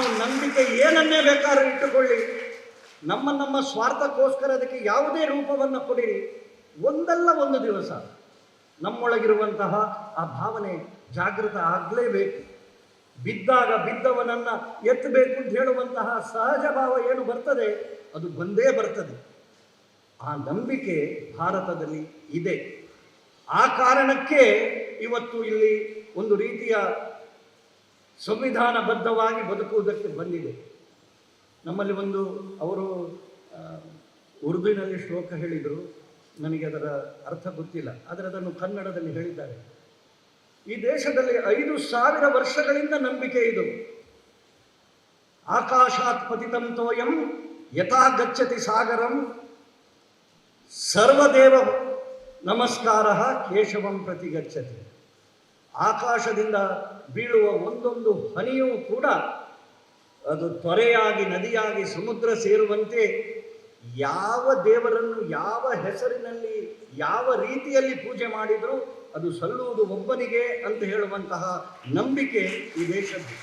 ನಾವು ನಂಬಿಕೆ ಏನನ್ನೇ ಬೇಕಾದ್ರೂ ಇಟ್ಟುಕೊಳ್ಳಿ, ನಮ್ಮ ಸ್ವಾರ್ಥಕ್ಕೋಸ್ಕರ ಅದಕ್ಕೆ ಯಾವುದೇ ರೂಪವನ್ನು ಕೊಡಿರಿ, ಒಂದಲ್ಲ ಒಂದು ದಿವಸ ನಮ್ಮೊಳಗಿರುವಂತಹ ಆ ಭಾವನೆ ಜಾಗೃತ ಆಗಲೇಬೇಕು. ಬಿದ್ದಾಗ ಬಿದ್ದವನನ್ನು ಎತ್ತಬೇಕು ಅಂತ ಹೇಳುವಂತಹ ಸಹಜ ಭಾವ ಏನು ಬರ್ತದೆ ಅದು ಬಂದೇ ಬರ್ತದೆ. ಆ ನಂಬಿಕೆ ಭಾರತದಲ್ಲಿ ಇದೆ. ಆ ಕಾರಣಕ್ಕೆ ಇವತ್ತು ಇಲ್ಲಿ ಒಂದು ರೀತಿಯ ಸಂವಿಧಾನಬದ್ಧವಾಗಿ ಬದುಕುವುದಕ್ಕೆ ಬಂದಿದೆ. ನಮ್ಮಲ್ಲಿ ಅವರು ಉರ್ದುವಿನಲ್ಲಿ ಶ್ಲೋಕ ಹೇಳಿದರು, ನನಗೆ ಅದರ ಅರ್ಥ ಗೊತ್ತಿಲ್ಲ, ಆದರೆ ಅದನ್ನು ಕನ್ನಡದಲ್ಲಿ ಹೇಳಿದ್ದಾರೆ. ಈ ದೇಶದಲ್ಲಿ 5,000 ವರ್ಷಗಳಿಂದ ನಂಬಿಕೆ ಇದು. ಆಕಾಶಾತ್ ಪತಿತಂ ತೋಯಂ ಯಥಾ ಗಚ್ಚತಿ ಸಾಗರಂ ಸರ್ವದೇವ ನಮಸ್ಕಾರ ಕೇಶವಂ ಪ್ರತಿ ಗಚ್ಚತಿ. ಆಕಾಶದಿಂದ ಬೀಳುವ ಒಂದೊಂದು ಹನಿಯೂ ಕೂಡ ಅದು ತೊರೆಯಾಗಿ ನದಿಯಾಗಿ ಸಮುದ್ರ ಸೇರುವಂತೆ ಯಾವ ದೇವರನ್ನು ಯಾವ ಹೆಸರಿನಲ್ಲಿ ಯಾವ ರೀತಿಯಲ್ಲಿ ಪೂಜೆ ಮಾಡಿದರೂ ಅದು ಸಲ್ಲುವುದು ಒಬ್ಬನಿಗೆ ಅಂತ ಹೇಳುವಂತಹ ನಂಬಿಕೆ ಈ ದೇಶದ್ದು.